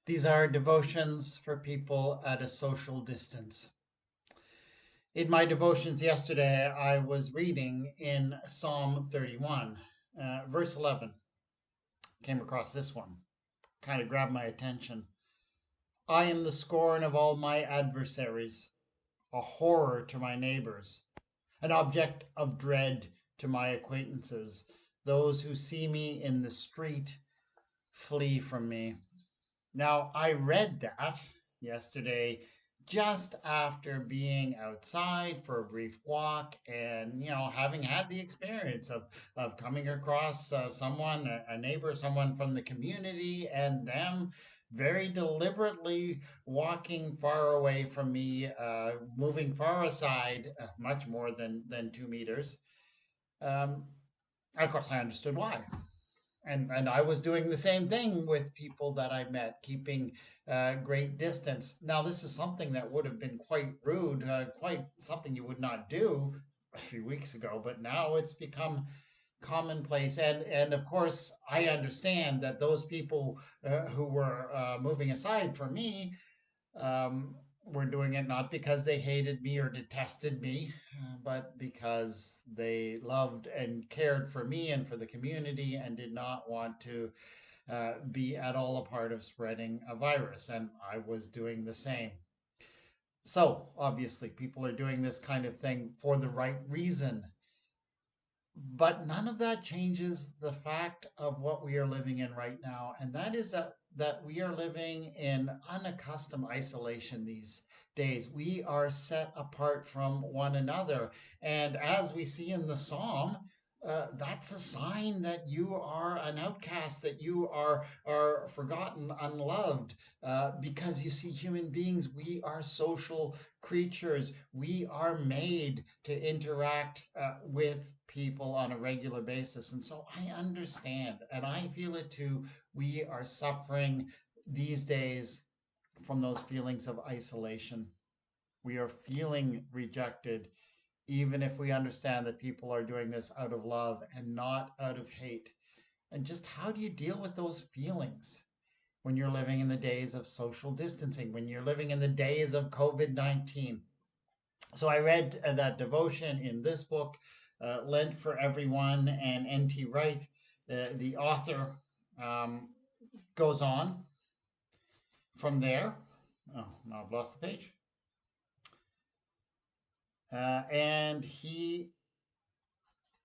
These are devotions for people at a social distance. In my devotions yesterday, I was reading in Psalm 31, verse 11. Came across this one, kind of grabbed my attention. I am the scorn of all my adversaries, a horror to my neighbors, an object of dread to my acquaintances. Those who see me in the street flee from me. Now, I read that yesterday just after being outside for a brief walk and, having had the experience of coming across someone, a neighbor, someone from the community, and them very deliberately walking far away from me, moving far aside, much more than 2 meters. Um, of course, I understood why. And I was doing the same thing with people that I met, keeping great distance. Now, this is something that would have been quite rude, quite something you would not do a few weeks ago, but now it's become commonplace. And of course, I understand that those people who were moving aside from me were doing it not because they hated me or detested me, but because they loved and cared for me and for the community and did not want to be at all a part of spreading a virus. And I was doing the same. So, obviously, people are doing this kind of thing for the right reason. But none of that changes the fact of what we are living in right now, and that is that we are living in unaccustomed isolation these days. We are set apart from one another, and as we see in the psalm, that's a sign that you are an outcast, that you are forgotten, unloved, because you see, human beings, we are social creatures. We are made to interact with people on a regular basis. And so I understand, and I feel it too. We are suffering these days from those feelings of isolation. We are feeling rejected, even if we understand that people are doing this out of love and not out of hate. And just how do you deal with those feelings when you're living in the days of social distancing, when you're living in the days of COVID-19? So I read that devotion in this book, Lent for Everyone, and N.T. Wright, the author, um, goes on from there. Oh, now I've lost the page. And he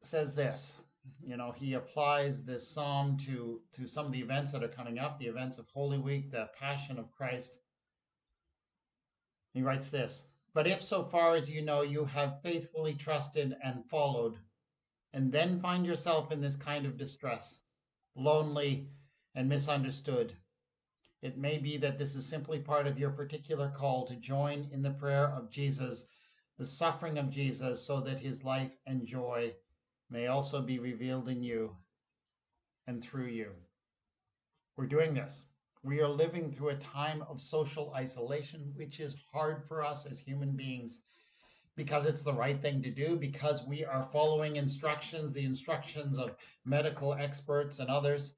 says this. He applies this psalm to some of the events that are coming up, the events of Holy Week, the Passion of Christ. He writes this: But if so far as you know you have faithfully trusted and followed, and then find yourself in this kind of distress, lonely and misunderstood, it may be that this is simply part of your particular call to join in the prayer of Jesus, the suffering of Jesus, so that his life and joy may also be revealed in you and through you. We're doing this. We are living through a time of social isolation, which is hard for us as human beings, because it's the right thing to do, because we are following instructions, the instructions of medical experts and others.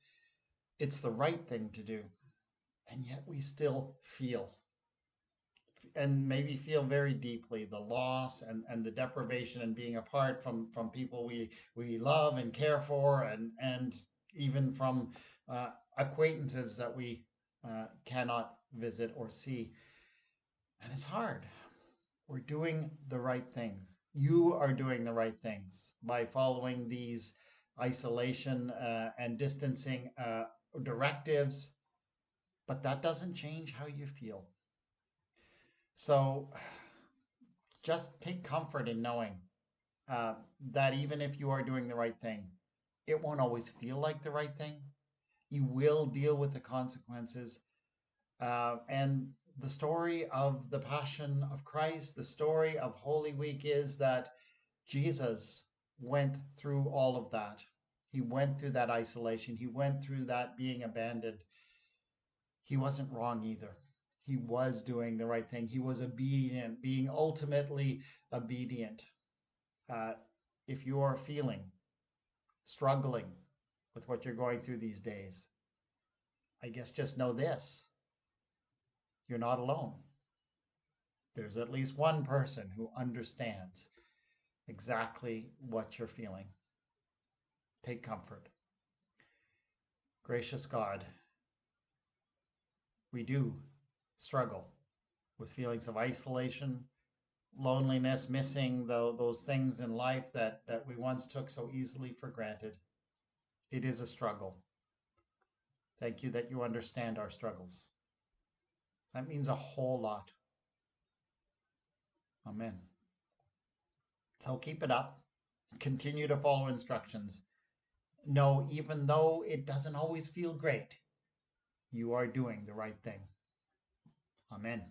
It's the right thing to do. And yet we still feel, and maybe feel very deeply, the loss and the deprivation and being apart from people we love and care for, and even from acquaintances that we cannot visit or see. And it's hard. We're doing the right things. You are doing the right things by following these isolation and distancing directives, but that doesn't change how you feel. So just take comfort in knowing that even if you are doing the right thing, it won't always feel like the right thing. You will deal with the consequences. And the story of the Passion of Christ, the story of Holy Week, is that Jesus went through all of that. He went through that isolation. He went through that being abandoned. He wasn't wrong either. He was doing the right thing. He was obedient, being ultimately obedient. If you are struggling with what you're going through these days, I guess just know this: You're not alone. There's at least one person who understands exactly what you're feeling. Take comfort. Gracious God, we do struggle with feelings of isolation, loneliness, missing those things in life that we once took so easily for granted. It is a struggle. Thank you that you understand our struggles. That means a whole lot. Amen. So keep it up. Continue to follow instructions. Know, even though it doesn't always feel great, you are doing the right thing. Amen.